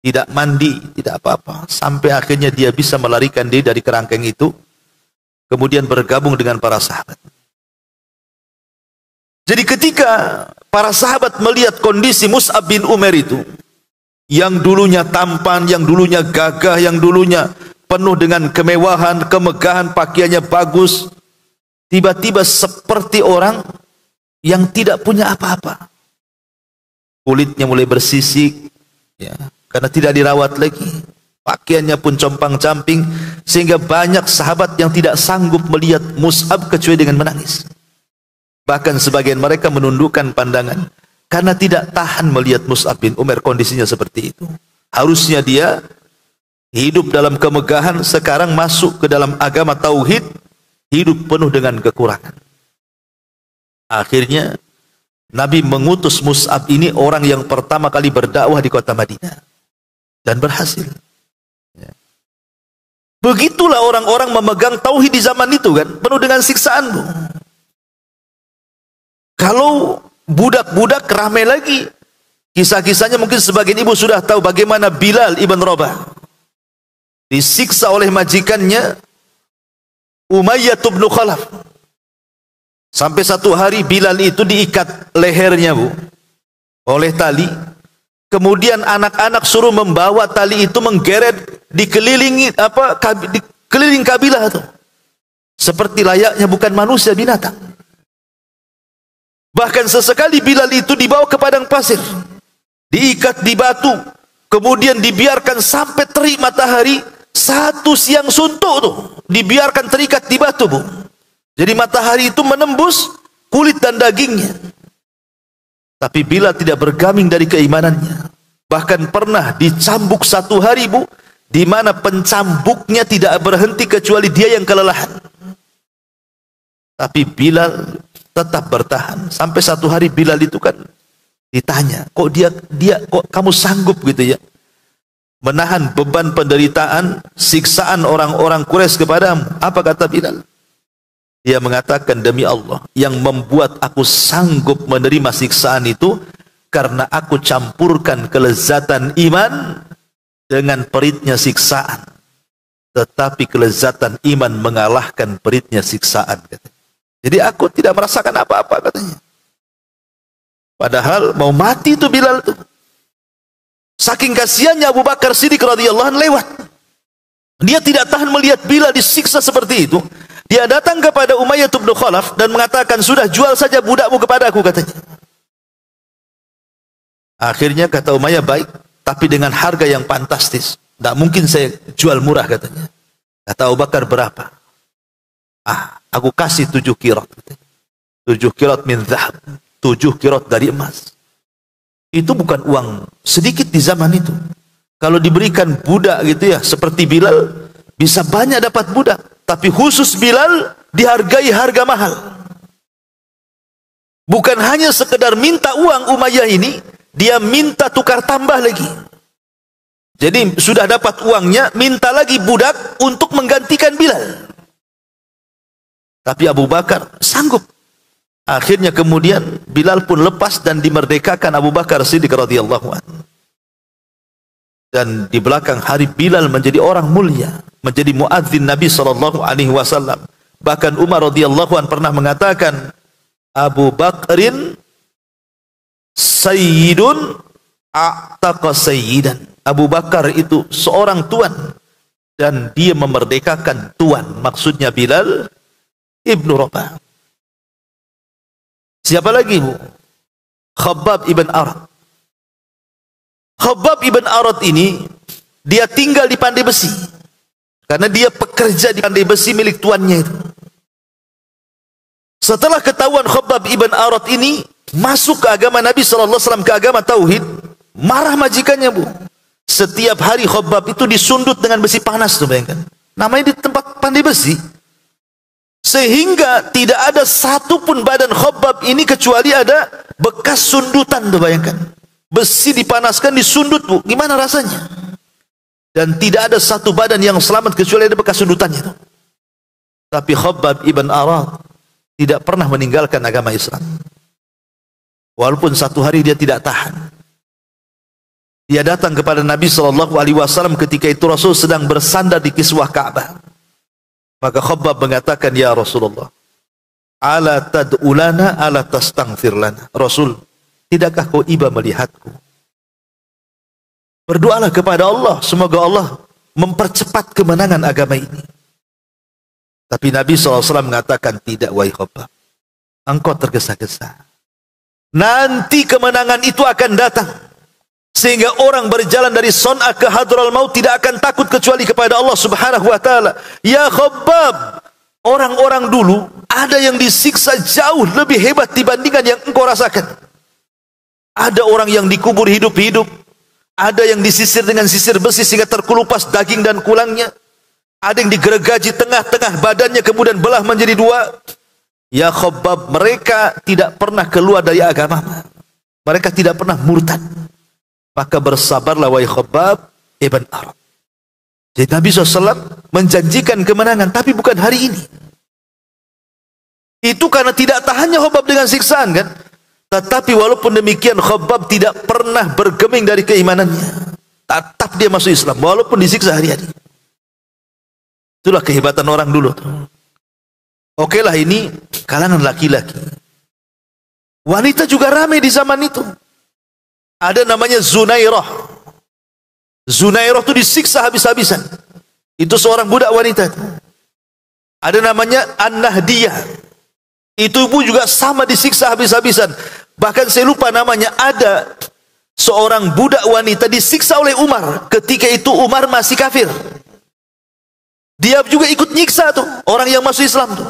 Tidak mandi, tidak apa-apa. Sampai akhirnya dia bisa melarikan diri dari kerangkeng itu. Kemudian bergabung dengan para sahabat. Jadi ketika para sahabat melihat kondisi Mus'ab bin Umair itu, yang dulunya tampan, yang dulunya gagah, yang dulunya penuh dengan kemewahan, kemegahan, pakaiannya bagus, tiba-tiba seperti orang yang tidak punya apa-apa. Kulitnya mulai bersisik, ya, karena tidak dirawat lagi. Pakaiannya pun compang-camping, sehingga banyak sahabat yang tidak sanggup melihat Mus'ab kecuali dengan menangis. Bahkan sebagian mereka menundukkan pandangan karena tidak tahan melihat Mus'ab bin Umair kondisinya seperti itu. Harusnya dia hidup dalam kemegahan, sekarang masuk ke dalam agama tauhid, hidup penuh dengan kekurangan. Akhirnya Nabi mengutus Mus'ab ini, orang yang pertama kali berdakwah di kota Madinah, dan berhasil. Begitulah orang-orang memegang tauhid di zaman itu kan, penuh dengan siksaan, Bu. Kalau budak-budak ramai lagi. Kisah-kisahnya mungkin sebagian ibu sudah tahu bagaimana Bilal ibn Rabah disiksa oleh majikannya Umayyah bin Khalaf. Sampai satu hari Bilal itu diikat lehernya, Bu, oleh tali. Kemudian anak-anak suruh membawa tali itu menggeret dikelilingi dikeliling kabilah itu. Seperti layaknya bukan manusia, binatang. Bahkan sesekali Bilal itu dibawa ke padang pasir, diikat di batu, kemudian dibiarkan sampai terik matahari. Satu siang suntuk tuh dibiarkan terikat di batu, Bu. Jadi matahari itu menembus kulit dan dagingnya. Tapi Bilal tidak bergaming dari keimanannya. Bahkan pernah dicambuk satu hari, Bu, di mana pencambuknya tidak berhenti kecuali dia yang kelelahan. Tapi Bilal tetap bertahan. Sampai satu hari Bilal itu kan ditanya, kok kok kamu sanggup gitu ya menahan beban penderitaan, siksaan orang-orang Quraisy kepadamu? Apa kata Bilal? Dia mengatakan, demi Allah, yang membuat aku sanggup menerima siksaan itu karena aku campurkan kelezatan iman dengan peritnya siksaan. Tetapi kelezatan iman mengalahkan peritnya siksaan. Jadi aku tidak merasakan apa-apa, katanya. Padahal mau mati itu Bilal itu. Saking kasihannya Abu Bakar Siddiq radhiyallahu anhu lewat. Dia tidak tahan melihat Bilal disiksa seperti itu. Dia datang kepada Umayyah bin Khalaf dan mengatakan, sudah jual saja budakmu kepada aku, katanya. Akhirnya kata Umayyah, baik, tapi dengan harga yang fantastis. Tidak mungkin saya jual murah, katanya. Kata Abu Bakar, berapa? Aku kasih 7 kirat. 7 kirat min zahab. 7 kirat dari emas. Itu bukan uang sedikit di zaman itu. Kalau diberikan budak gitu ya, seperti Bilal, bisa banyak dapat budak. Tapi khusus Bilal dihargai harga mahal. Bukan hanya sekedar minta uang Umayyah ini, dia minta tukar tambah lagi. Jadi sudah dapat uangnya, minta lagi budak untuk menggantikan Bilal. Tapi Abu Bakar sanggup. Akhirnya kemudian Bilal pun lepas dan dimerdekakan Abu Bakar Siddiq radhiyallahu anhu. Dan di belakang hari Bilal menjadi orang mulia, menjadi muadzin Nabi SAW. Bahkan Umar radhiyallahu an pernah mengatakan, Abu Bakrin sayyidun a'taqa sayyidan. Abu Bakar itu seorang tuan dan dia memerdekakan tuan, maksudnya Bilal ibnu Rabah. Siapa lagi, Bu? Khabbab ibn Arad. Khabbab ibn Arad ini dia tinggal di pandai besi karena dia pekerja di pandai besi milik tuannya itu. Setelah ketahuan Khabbab ibn Arad ini masuk ke agama Nabi SAW, ke agama Tauhid, marah majikannya, Bu. Setiap hari Khabbab itu disundut dengan besi panas tuh, bayangkan. Namanya di tempat pandai besi. Sehingga tidak ada satupun badan Khabbab ini kecuali ada bekas sundutan tuh, bayangkan. Besi dipanaskan, disundut, Bu. Gimana rasanya? Dan tidak ada satu badan yang selamat kecuali ada bekas sundutannya tuh. Tapi Khabbab ibn Arad tidak pernah meninggalkan agama Islam. Walaupun satu hari dia tidak tahan. Dia datang kepada Nabi SAW ketika itu Rasul sedang bersandar di kiswah Ka'bah. Maka Khabbab mengatakan, ya Rasulullah, ala tad'ulana ala tastaghfir lana. Rasul, tidakkah kau iba melihatku? Berdoalah kepada Allah, semoga Allah mempercepat kemenangan agama ini. Tapi Nabi SAW mengatakan, tidak, wahai Khabbab, engkau tergesa-gesa. Nanti kemenangan itu akan datang. Sehingga orang berjalan dari Son'a ke Hadral Maut tidak akan takut kecuali kepada Allah Subhanahu wa taala. Ya Khabbab, orang-orang dulu ada yang disiksa jauh lebih hebat dibandingkan yang engkau rasakan. Ada orang yang dikubur hidup-hidup, ada yang disisir dengan sisir besi sehingga terkelupas daging dan kulangnya, ada yang digergaji tengah-tengah badannya kemudian belah menjadi dua. Ya Khabbab, mereka tidak pernah keluar dari agama, mereka tidak pernah murtad. Maka bersabarlah wahai Khabbab ibn Arad. Jadi Nabi SAW menjanjikan kemenangan, tapi bukan hari ini. Itu karena tidak tahannya Khabbab dengan siksaan, kan? Tetapi walaupun demikian Khabbab tidak pernah bergeming dari keimanannya. Tetap dia masuk Islam walaupun disiksa hari-hari. Itulah kehebatan orang dulu. Oke lah, ini kalangan laki-laki. Wanita juga ramai di zaman itu. Ada namanya Zunairah. Zunairah itu disiksa habis-habisan. Itu seorang budak wanita. Ada namanya An-Nahdiyah. Itu pun juga sama disiksa habis-habisan. Bahkan saya lupa namanya. Ada seorang budak wanita disiksa oleh Umar. Ketika itu Umar masih kafir. Dia juga ikut nyiksa tuh orang yang masuk Islam tuh.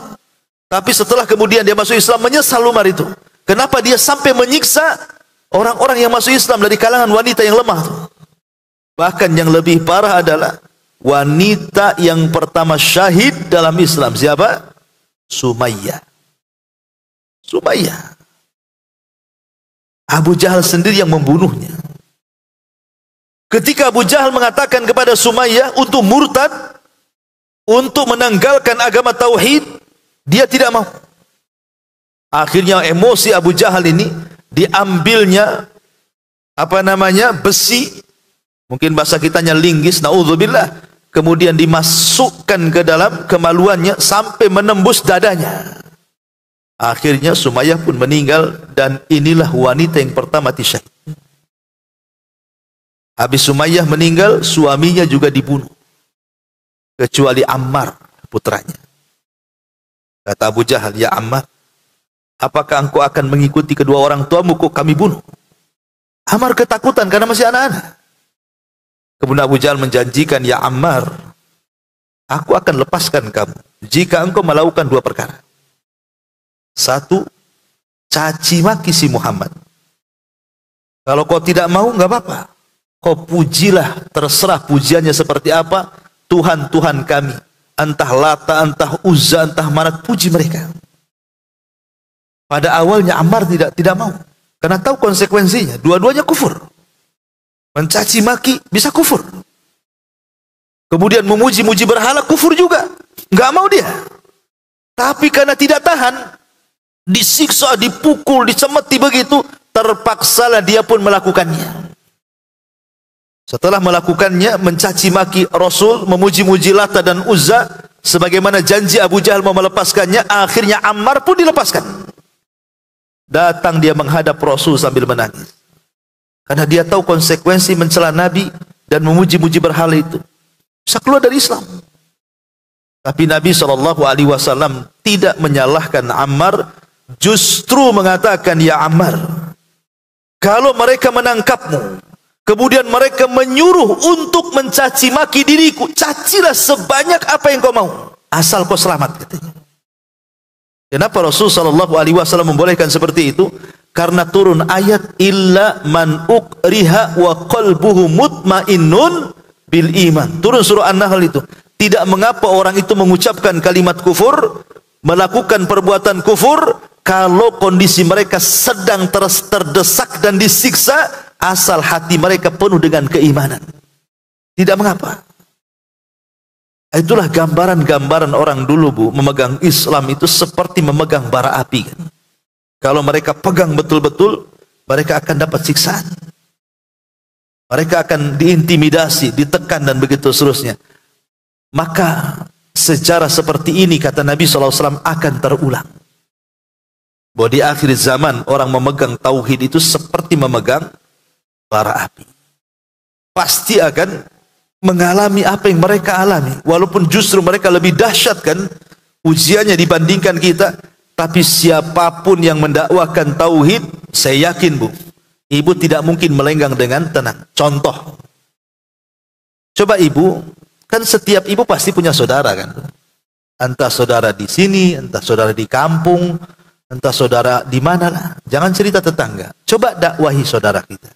Tapi setelah kemudian dia masuk Islam, menyesal Umar itu. Kenapa dia sampai menyiksa orang-orang yang masuk Islam dari kalangan wanita yang lemah. Bahkan yang lebih parah adalah wanita yang pertama syahid dalam Islam. Siapa? Sumayyah. Sumayyah. Abu Jahal sendiri yang membunuhnya. Ketika Abu Jahal mengatakan kepada Sumayyah untuk murtad, untuk menanggalkan agama Tauhid, dia tidak mau. Akhirnya emosi Abu Jahal ini, diambilnya besi, mungkin bahasa kitanya linggis, naudzubillah, kemudian dimasukkan ke dalam kemaluannya sampai menembus dadanya. Akhirnya Sumayyah pun meninggal, dan inilah wanita yang pertama mati syahid. Habis Sumayyah meninggal, suaminya juga dibunuh, kecuali Ammar, putranya. Kata Abu Jahal, ya Ammar, apakah engkau akan mengikuti kedua orang tuamu, kok kami bunuh? Ammar ketakutan karena masih anak-anak. Kemudian Abu Jahal menjanjikan, ya Ammar, aku akan lepaskan kamu jika engkau melakukan dua perkara. Satu, caci maki si Muhammad. Kalau kau tidak mau, nggak apa-apa. Kau pujilah, terserah pujiannya seperti apa, Tuhan-Tuhan kami. Entah Lata, entah Uzza, entah Manat, puji mereka. Pada awalnya Ammar tidak mau, karena tahu konsekuensinya. Dua-duanya kufur. Mencaci maki bisa kufur. Kemudian memuji-muji berhala kufur juga. Nggak mau dia. Tapi karena tidak tahan, disiksa, dipukul, dicemeti begitu, terpaksalah dia pun melakukannya. Setelah melakukannya, mencaci maki Rasul, memuji-muji Lata dan Uzza, sebagaimana janji Abu Jahal mau melepaskannya, akhirnya Ammar pun dilepaskan. Datang dia menghadap Rasul sambil menangis. Karena dia tahu konsekuensi mencela Nabi dan memuji-muji berhala itu. Bisa keluar dari Islam. Tapi Nabi SAW tidak menyalahkan Ammar, justru mengatakan, ya Ammar, kalau mereka menangkapmu, kemudian mereka menyuruh untuk mencaci maki diriku, cacilah sebanyak apa yang kau mau, asal kau selamat, katanya. Kenapa Rasulullah SAW membolehkan seperti itu? Karena turun ayat illa man ukriha wa qalbuhu mutmainnun bil iman. Turun surah An-Nahl itu. Tidak mengapa orang itu mengucapkan kalimat kufur, melakukan perbuatan kufur, kalau kondisi mereka sedang terdesak dan disiksa, asal hati mereka penuh dengan keimanan. Tidak mengapa. Itulah gambaran-gambaran orang dulu, Bu, memegang Islam itu seperti memegang bara api, kan? Kalau mereka pegang betul-betul, mereka akan dapat siksaan. Mereka akan diintimidasi, ditekan dan begitu seterusnya. Maka sejarah seperti ini, kata Nabi SAW, akan terulang. Bahwa di akhir zaman orang memegang tauhid itu seperti memegang bara api. Pasti akan mengalami apa yang mereka alami, walaupun justru mereka lebih dahsyat, kan, ujiannya dibandingkan kita. Tapi siapapun yang mendakwakan tauhid, saya yakin, Bu, ibu tidak mungkin melenggang dengan tenang. Contoh, coba ibu, kan setiap ibu pasti punya saudara, kan, entah saudara di sini, entah saudara di kampung, entah saudara di mana lah. Jangan cerita tetangga, coba dakwahi saudara kita,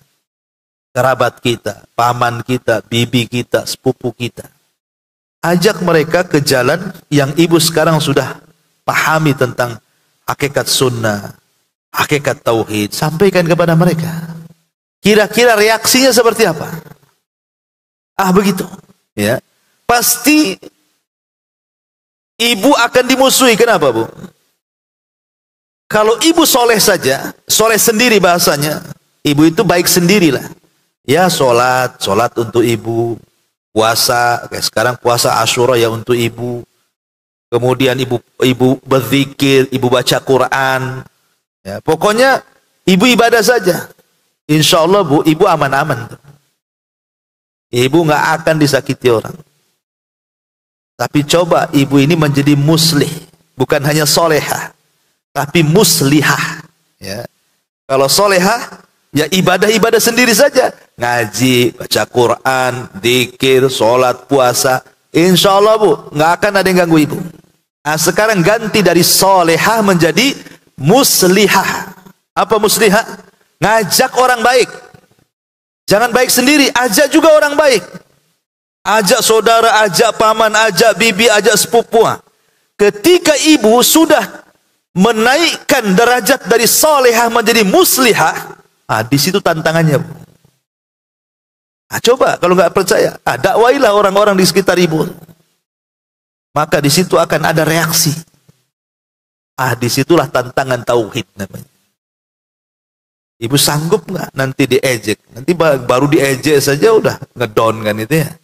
kerabat kita, paman kita, bibi kita, sepupu kita. Ajak mereka ke jalan yang ibu sekarang sudah pahami tentang hakikat sunnah, hakikat tauhid. Sampaikan kepada mereka. Kira-kira reaksinya seperti apa? Ah, begitu. Ya, pasti ibu akan dimusuhi. Kenapa, Bu? Kalau ibu soleh saja, soleh sendiri bahasanya, ibu itu baik sendirilah. Ya, sholat untuk ibu, puasa, kayak sekarang puasa Asyura ya untuk ibu. Kemudian ibu berzikir, ibu baca Quran. Ya, pokoknya ibu ibadah saja. Insya Allah, Bu, ibu aman-aman. Ibu nggak akan disakiti orang. Tapi coba ibu ini menjadi muslih, bukan hanya solehah, tapi muslihah. Ya. Kalau solehah, ya ibadah-ibadah sendiri saja. Ngaji, baca Quran, zikir, sholat, puasa. Insya Allah, Bu, nggak akan ada yang ganggu ibu. Nah, sekarang ganti dari solehah menjadi muslihah. Apa muslihah? Ngajak orang baik. Jangan baik sendiri, ajak juga orang baik. Ajak saudara, ajak paman, ajak bibi, ajak sepupu. Ketika ibu sudah menaikkan derajat dari solehah menjadi muslihah, di situ tantangannya, Bu. Coba kalau nggak percaya, dakwailah orang-orang di sekitar ibu. Maka di situ akan ada reaksi. Disitulah tantangan tauhid namanya. Ibu sanggup nggak nanti diejek? Nanti baru diejek saja udah ngedown, kan, itu ya.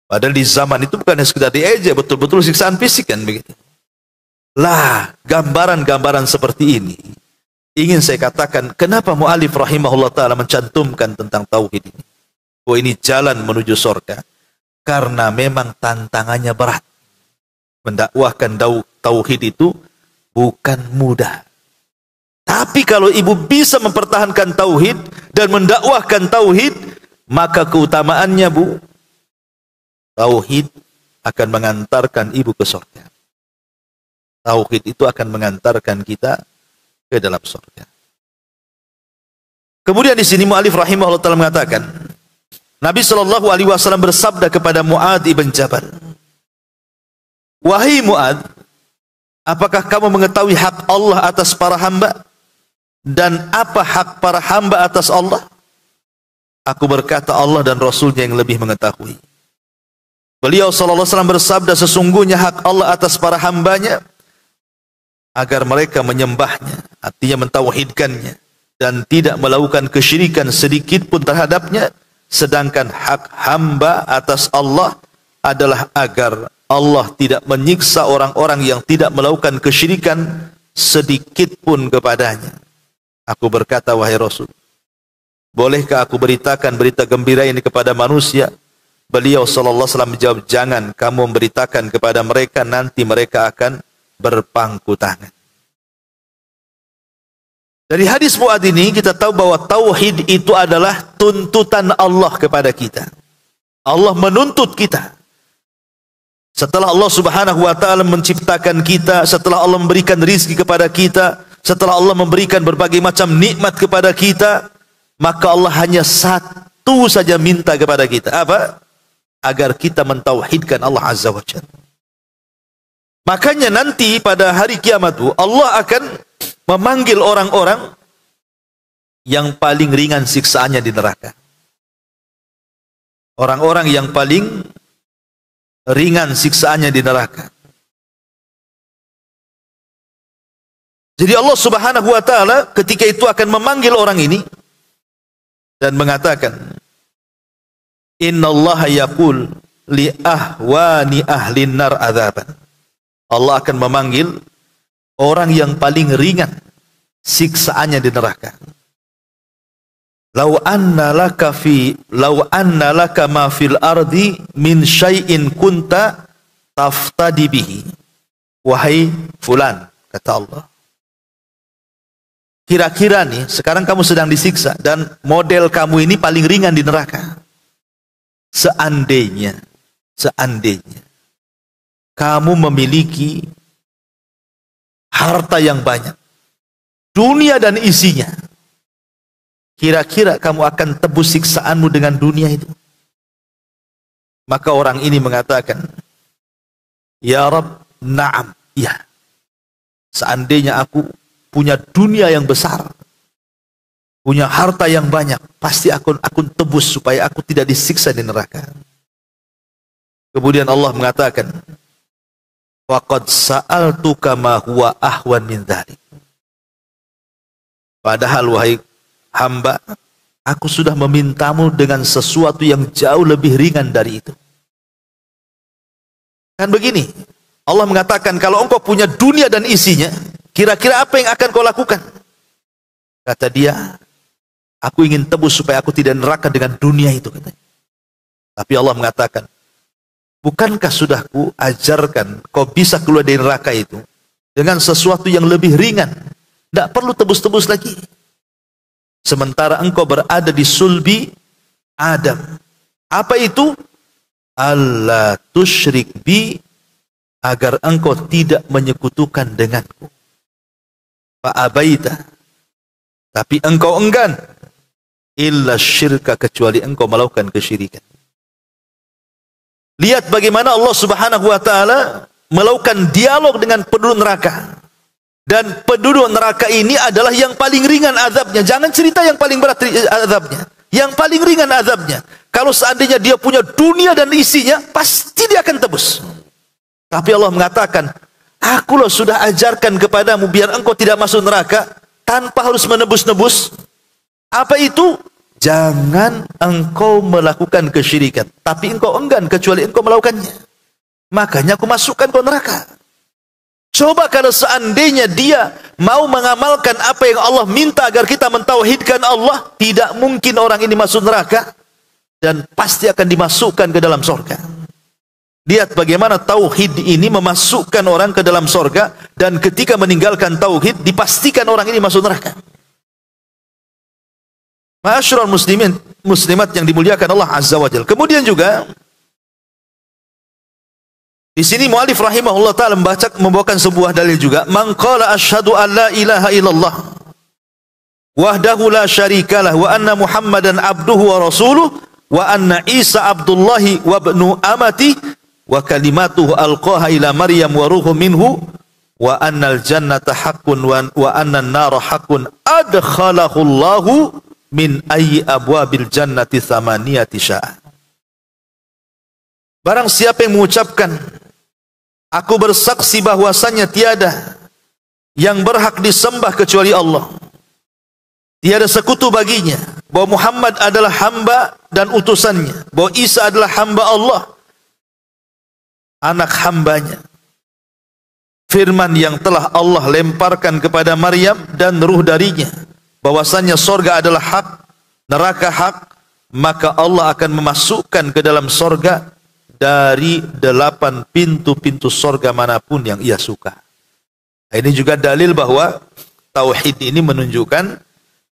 Padahal di zaman itu bukan sekedar diejek, betul-betul siksaan fisik, kan, begitu. Lah, gambaran-gambaran seperti ini ingin saya katakan, kenapa mu'alif rahimahullah ta'ala mencantumkan tentang tauhid ini. Oh, ini jalan menuju surga. Karena memang tantangannya berat. Mendakwahkan tauhid itu bukan mudah. Tapi kalau ibu bisa mempertahankan tauhid dan mendakwahkan tauhid, maka keutamaannya, Bu, tauhid akan mengantarkan ibu ke surga. Tauhid itu akan mengantarkan kita ke dalam surga. Kemudian di sini mu'alif rahimahullah ta'ala mengatakan, Nabi SAW bersabda kepada Mu'adz ibn Jabal, wahai Mu'adz, apakah kamu mengetahui hak Allah atas para hamba? Dan apa hak para hamba atas Allah? Aku berkata, Allah dan Rasulnya yang lebih mengetahui. Beliau SAW bersabda, sesungguhnya hak Allah atas para hambanya agar mereka menyembahnya, artinya mentauhidkannya, dan tidak melakukan kesyirikan sedikit pun terhadapnya, sedangkan hak hamba atas Allah adalah agar Allah tidak menyiksa orang-orang yang tidak melakukan kesyirikan sedikit pun kepadanya. Aku berkata, wahai Rasul, bolehkah aku beritakan berita gembira ini kepada manusia? Beliau sallallahu alaihi wasallam menjawab, jangan kamu memberitakan kepada mereka, nanti mereka akan berpangku tangan. Dari hadis Mu'adz ini kita tahu bahwa tauhid itu adalah tuntutan Allah kepada kita. Allah menuntut kita. Setelah Allah Subhanahu wa taala menciptakan kita, setelah Allah memberikan rizki kepada kita, setelah Allah memberikan berbagai macam nikmat kepada kita, maka Allah hanya satu saja minta kepada kita. Apa? Agar kita mentauhidkan Allah Azza wa Jalla. Makanya nanti pada hari kiamat Allah akan memanggil orang-orang yang paling ringan siksaannya di neraka. Orang-orang yang paling ringan siksaannya di neraka. Jadi Allah Subhanahu wa taala ketika itu akan memanggil orang ini dan mengatakan, innallaha yaqul li ahwani ahlin nar adzaban. Allah akan memanggil orang yang paling ringan siksaannya di neraka. Lau anna laka ma fil ardi min syai'in kunta taftadi bihi. Wahai fulan, kata Allah, kira-kira nih sekarang kamu sedang disiksa dan model kamu ini paling ringan di neraka. Seandainya kamu memiliki harta yang banyak, dunia dan isinya, kira-kira kamu akan tebus siksaanmu dengan dunia itu? Maka orang ini mengatakan, ya Rabb, na'am, ya. Seandainya aku punya dunia yang besar, punya harta yang banyak, pasti aku tebus supaya aku tidak disiksa di neraka. Kemudian Allah mengatakan, waqad sa'altuka ma huwa ahwan min dzalik. Padahal wahai hamba, aku sudah memintamu dengan sesuatu yang jauh lebih ringan dari itu. Kan begini, Allah mengatakan kalau engkau punya dunia dan isinya, kira-kira apa yang akan kau lakukan? Kata dia, aku ingin tebus supaya aku tidak neraka dengan dunia itu, katanya. Tapi Allah mengatakan, bukankah sudah ku ajarkan kau bisa keluar dari neraka itu dengan sesuatu yang lebih ringan? Tidak perlu tebus-tebus lagi. Sementara engkau berada di sulbi Adam. Apa itu? Allah tusyrik bi, agar engkau tidak menyekutukan denganku. Fa'abaita, tapi engkau enggan, illa syirka, kecuali engkau melakukan kesyirikan. Lihat bagaimana Allah Subhanahu wa taala melakukan dialog dengan penduduk neraka. Dan penduduk neraka ini adalah yang paling ringan azabnya. Jangan cerita yang paling berat azabnya. Yang paling ringan azabnya. Kalau seandainya dia punya dunia dan isinya, pasti dia akan tebus. Tapi Allah mengatakan, aku loh sudah ajarkan kepadamu biar engkau tidak masuk neraka tanpa harus menebus-nebus. Apa itu? Jangan engkau melakukan kesyirikan. Tapi engkau enggan kecuali engkau melakukannya. Makanya aku masukkan kau neraka. Coba kalau seandainya dia mau mengamalkan apa yang Allah minta agar kita mentauhidkan Allah, tidak mungkin orang ini masuk neraka dan pasti akan dimasukkan ke dalam surga. Lihat bagaimana tauhid ini memasukkan orang ke dalam surga, dan ketika meninggalkan tauhid dipastikan orang ini masuk neraka. Ma'asyiral muslimin muslimat yang dimuliakan Allah Azza wa Jalla. Kemudian juga di sini mu'alif rahimahullah ta'ala membawakan sebuah dalil juga. Man qala asyhadu an la ilaha illallah wahdahu la syarikalah wa anna Muhammadan abduhu wa rasuluh wa anna Isa abdullahi wa ibnu amati wa kalimatuhu alqaha ila Maryam wa ruhu minhu wa annal jannata haqqun wa anna an-nara haqqun adkhalahu Allahu min ayyi abwabil jannati thamaniyati sya'a. Barang siapa yang mengucapkan, aku bersaksi bahwasannya tiada yang berhak disembah kecuali Allah, tiada sekutu baginya, bahwa Muhammad adalah hamba dan utusannya, bahwa Isa adalah hamba Allah, anak hambanya. Firman yang telah Allah lemparkan kepada Maryam dan ruh darinya, bahwasannya sorga adalah hak, neraka hak, maka Allah akan memasukkan ke dalam sorga dari 8 pintu-pintu sorga manapun yang ia suka. Ini juga dalil bahwa tauhid ini menunjukkan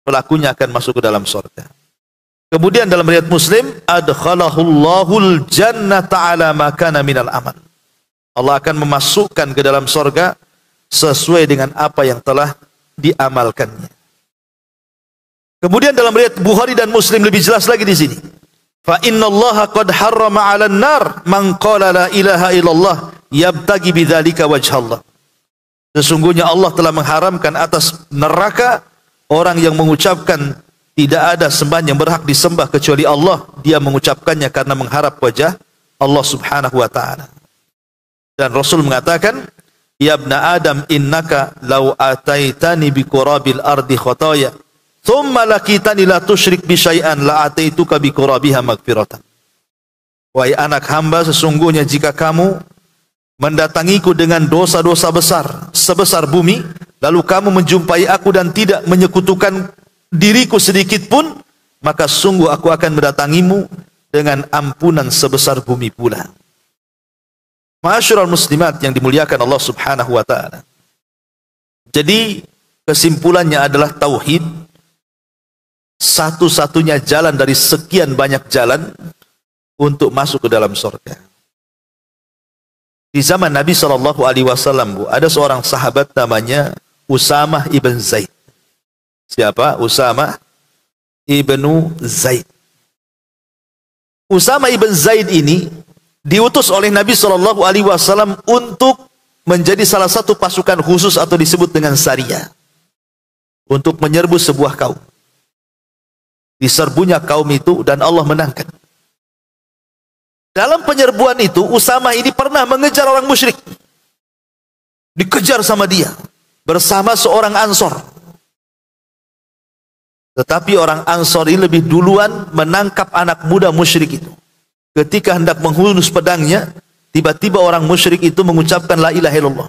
pelakunya akan masuk ke dalam sorga. Kemudian dalam riwayat Muslim, adkhalahullahul jannata ala ma kana minal amal. Allah akan memasukkan ke dalam sorga sesuai dengan apa yang telah diamalkannya. Kemudian dalam riwayat Bukhari dan Muslim lebih jelas lagi di sini. Fa innallaha qad harrama 'alan nar man qala la ilaha illallah yabtagi bidzalika wajhallah. Sesungguhnya Allah telah mengharamkan atas neraka orang yang mengucapkan tidak ada sembahan yang berhak disembah kecuali Allah, dia mengucapkannya karena mengharap wajah Allah Subhanahu wa taala. Dan Rasul mengatakan, ya ibna Adam innaka law ataitani bi qurabil ardi khataya thumma lakitani la tusyrik bi syai'an la ataituka bi qurabiha maghfiratan. Wahai anak hamba, sesungguhnya jika kamu mendatangiku dengan dosa-dosa besar sebesar bumi, lalu kamu menjumpai aku dan tidak menyekutukan diriku sedikit pun, maka sungguh aku akan mendatangimu dengan ampunan sebesar bumi pula. Ma'asyiral muslimat yang dimuliakan Allah Subhanahu wa taala. Jadi kesimpulannya adalah tauhid satu-satunya jalan dari sekian banyak jalan untuk masuk ke dalam surga. Di zaman Nabi SAW, ada seorang sahabat namanya Usamah ibn Zaid. Siapa? Usamah ibnu Zaid. Usamah ibn Zaid ini diutus oleh Nabi SAW untuk menjadi salah satu pasukan khusus atau disebut dengan Sariyah, untuk menyerbu sebuah kaum. Diserbunya kaum itu dan Allah menangkan. Dalam penyerbuan itu, Usamah ini pernah mengejar orang musyrik. Dikejar sama dia bersama seorang Ansor. Tetapi orang Ansor ini lebih duluan menangkap anak muda musyrik itu. Ketika hendak menghunus pedangnya, tiba-tiba orang musyrik itu mengucapkan la ilaha illallah.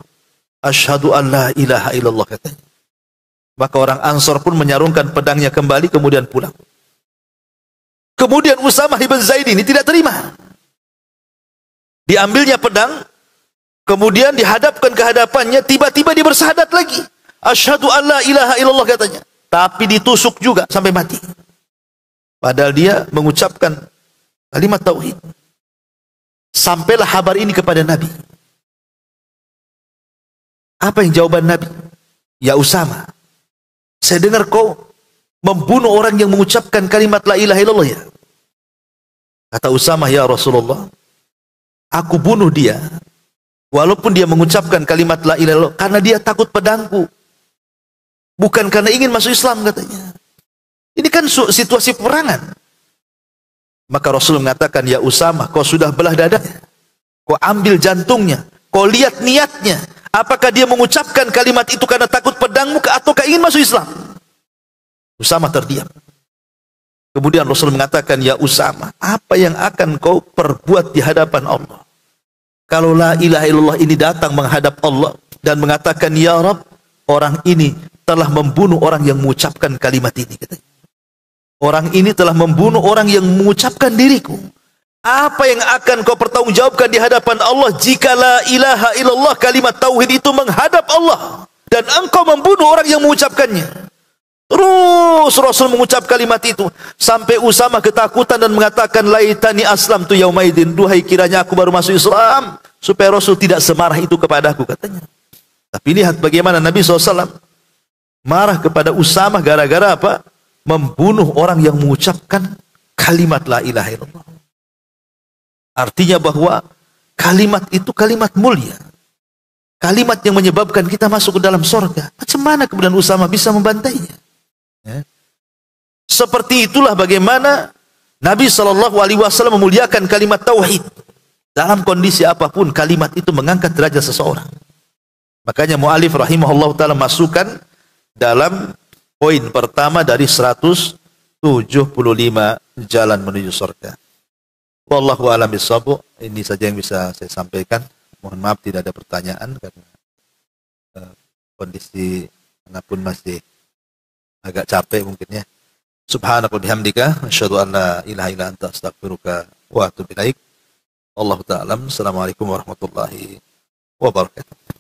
Asyhadu an la ilaha illallah, katanya. Maka orang Ansor pun menyarungkan pedangnya kembali kemudian pulang. Kemudian Usamah ibn Zaid ini tidak terima. Diambilnya pedang, kemudian dihadapkan ke hadapannya, tiba-tiba dia bersyahadat lagi. Asyhadu an la ilaha illallah, katanya. Tapi ditusuk juga sampai mati. Padahal dia mengucapkan kalimat tauhid. Sampailah kabar ini kepada Nabi. Apa yang jawaban Nabi? Ya Usamah, saya dengar kau membunuh orang yang mengucapkan kalimat la ilaha illallah ya. Kata Usamah, ya Rasulullah, aku bunuh dia walaupun dia mengucapkan kalimat la ilaha illallah karena dia takut pedangku, bukan karena ingin masuk Islam, katanya. Ini kan situasi peperangan. Maka Rasul mengatakan, ya Usamah, kau sudah belah dadanya, kau ambil jantungnya, kau lihat niatnya, apakah dia mengucapkan kalimat itu karena takut pedangmu ataukah ingin masuk Islam? Usamah terdiam. Kemudian Rasul mengatakan, ya Usamah, apa yang akan kau perbuat di hadapan Allah kalau la ilaha illallah ini datang menghadap Allah dan mengatakan, ya Rabb, orang ini telah membunuh orang yang mengucapkan kalimat ini, katanya. Orang ini telah membunuh orang yang mengucapkan diriku. Apa yang akan kau pertanggungjawabkan di hadapan Allah jika la ilaha illallah kalimat tauhid itu menghadap Allah dan engkau membunuh orang yang mengucapkannya? Terus Rasul mengucap kalimat itu sampai Usamah ketakutan dan mengatakan, laitani aslam tu yaumaidin, duhai kiranya aku baru masuk Islam supaya Rasul tidak semarah itu kepadaku, katanya. Tapi lihat bagaimana Nabi SAW marah kepada Usamah gara-gara apa? Membunuh orang yang mengucapkan kalimat la ilaha illallah. Artinya bahwa kalimat itu kalimat mulia, kalimat yang menyebabkan kita masuk ke dalam surga. Macam mana kemudian Usamah bisa membantainya? Ya. Seperti itulah bagaimana Nabi SAW memuliakan kalimat tauhid. Dalam kondisi apapun kalimat itu mengangkat derajat seseorang. Makanya mu'alif rahimahullah ta'ala masukkan dalam Poin pertama dari 175 jalan menuju surga. Wallahu a'lam bishawab. Ini saja yang bisa saya sampaikan. Mohon maaf tidak ada pertanyaan karena kondisi manapun masih agak capek mungkin ya. Subhanaka bihamdika asyhadu an la ilaha illa anta astaghfiruka wa atubu ilaik. Wallahu ta'ala. Assalamualaikum warahmatullahi wabarakatuh.